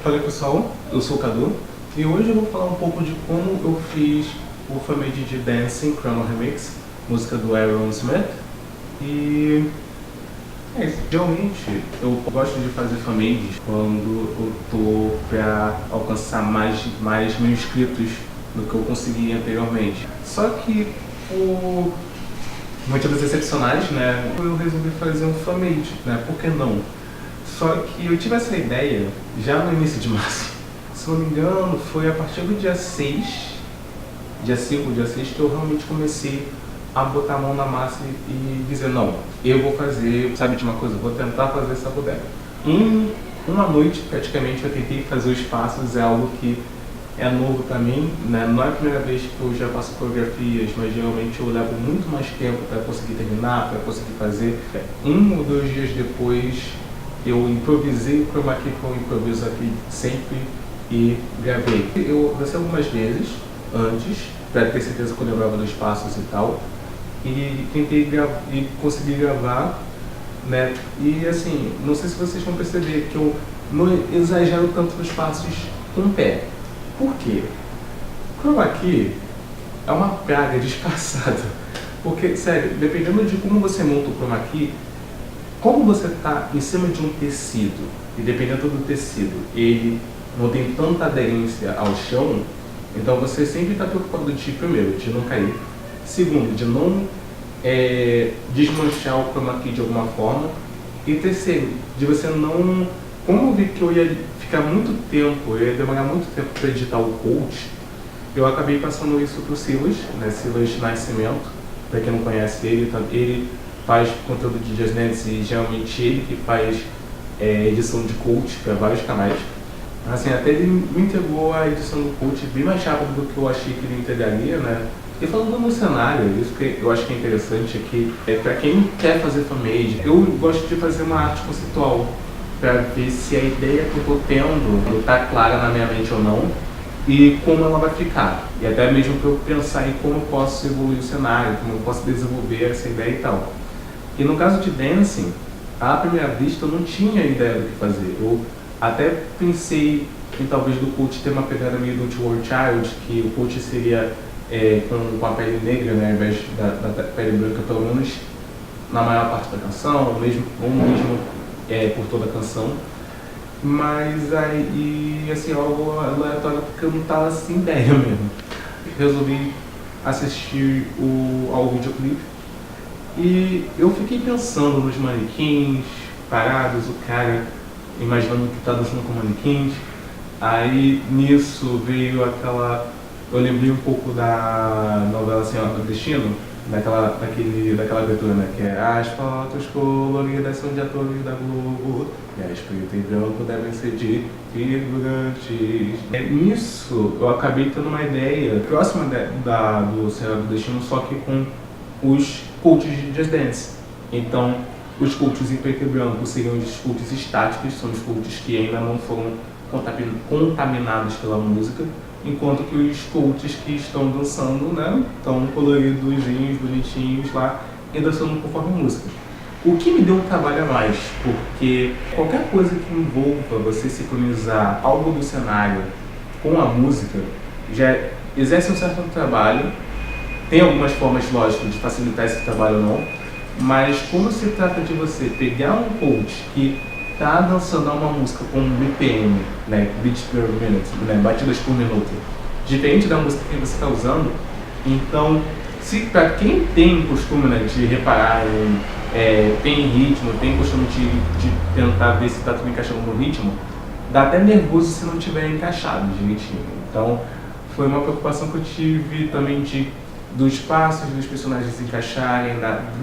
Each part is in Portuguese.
Fala pessoal, eu sou o Cadu e hoje eu vou falar um pouco de como eu fiz o fan-made de Dancing Chrono Remix, música do Aerosmith. E é isso. Geralmente eu gosto de fazer fan-mades quando eu tô pra alcançar mais mil inscritos do que eu consegui anteriormente. Só que por motivos excepcionais, né, eu resolvi fazer um fan-made, né, por que não? Só que eu tive essa ideia já no início de março. Se não me engano, foi a partir do dia 6, dia 5, dia 6, que eu realmente comecei a botar a mão na massa e dizer, não, eu vou fazer, sabe de uma coisa, eu vou tentar fazer essa bodega. Em uma noite, praticamente, eu tentei fazer os passos, é algo que é novo para mim, né? Não é a primeira vez que eu já faço coreografias, mas geralmente eu levo muito mais tempo para conseguir terminar, para conseguir fazer. 1 ou 2 dias depois, eu improvisei o chroma key, com o improviso aqui sempre, e gravei. Eu dancei algumas vezes antes, para ter certeza que eu lembrava dos passos e tal, e tentei e consegui gravar, né? E assim, não sei se vocês vão perceber que eu não exagero tanto nos passos com o pé. Por quê? O chroma key é uma praga desgraçada, porque, sério, dependendo de como você monta o chroma key, como você está em cima de um tecido, e dependendo do tecido, ele não tem tanta aderência ao chão, então você sempre está preocupado de, primeiro, de não cair, segundo, de não desmanchar o chroma key de alguma forma, e terceiro, de você não... Como eu vi que eu ia ficar muito tempo, eu ia demorar muito tempo para editar o coach, eu acabei passando isso para o Silas, né, Silas Nascimento, para quem não conhece ele faz conteúdo de Just Dance e geralmente ele que faz edição de coach para vários canais. Assim, até ele me entregou a edição do coach bem mais rápido do que eu achei que ele entregaria, né? E falando no cenário, isso que eu acho que é interessante é que, para quem quer fazer fanmade, eu gosto de fazer uma arte conceitual para ver se a ideia que eu estou tendo está clara na minha mente ou não e como ela vai ficar. E até mesmo para eu pensar em como eu posso evoluir o cenário, como eu posso desenvolver essa ideia e tal. E no caso de Dancing, à primeira vista eu não tinha ideia do que fazer. Eu até pensei em talvez do coach ter uma pegada meio do World Child, que o coach seria com a pele negra, né, ao invés da pele branca, pelo menos na maior parte da canção, ou mesmo por toda a canção. Mas aí, assim, algo aleatório, porque eu não estava sem ideia mesmo. Resolvi assistir ao videoclipe. E eu fiquei pensando nos manequins parados, o cara imaginando que está dançando com manequins. Aí nisso veio aquela... Eu lembrei um pouco da novela Senhora do Destino, daquela abertura, né? Que é as fotos coloridas são de atores da Globo, e as preto e branco devem ser de figurantes. Nisso eu acabei tendo uma ideia próxima do Senhora do Destino, só que com os coaches de Just Dance. Então, os coaches em preto e branco seriam os coaches estáticos, são os coaches que ainda não foram contaminados pela música, enquanto que os coaches que estão dançando, né, estão coloridos, bonitinhos lá, e dançando conforme a música. O que me deu um trabalho a mais, porque qualquer coisa que envolva você sincronizar algo do cenário com a música, já exerce um certo trabalho. Tem algumas formas, lógico, de facilitar esse trabalho ou não, mas quando se trata de você pegar um coach que está dançando uma música com BPM, né, beats per minute, né, batidas por minuto, diferente da música que você está usando, então, se para quem tem costume, né, de reparar tem ritmo, tem costume de tentar ver se está tudo encaixando no ritmo, dá até nervoso se não tiver encaixado direitinho. Então, foi uma preocupação que eu tive também dos passos dos personagens encaixarem,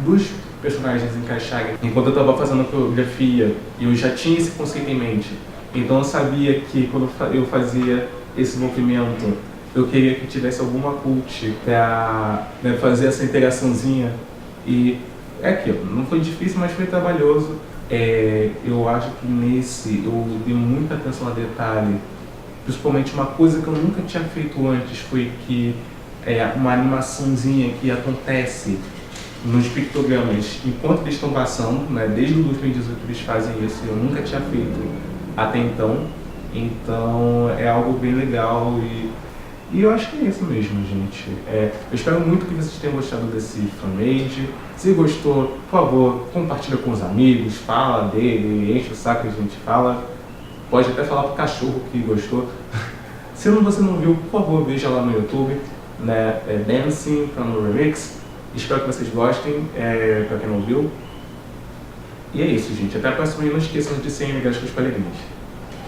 dos personagens encaixarem. Enquanto eu estava fazendo a coreografia, eu já tinha esse conceito em mente. Então eu sabia que quando eu fazia esse movimento, eu queria que tivesse alguma coach para, né, fazer essa interaçãozinha. E é aquilo, não foi difícil, mas foi trabalhoso. Eu acho que eu dei muita atenção a detalhe. Principalmente uma coisa que eu nunca tinha feito antes foi que uma animaçãozinha que acontece nos pictogramas enquanto eles estão passando, né? Desde o 2018 eles fazem isso, eu nunca tinha feito até então. Então é algo bem legal e eu acho que é isso mesmo, gente. Eu espero muito que vocês tenham gostado desse fanmade. Se gostou, por favor, compartilha com os amigos, fala dele, enche o saco que a gente fala. Pode até falar pro cachorro que gostou. Se você não viu, por favor, veja lá no YouTube, né? Dancing from the Remix. Espero que vocês gostem, pra quem não viu. E é isso, gente. Até a próxima e não esqueçam de ser amigas com os coleguinhas.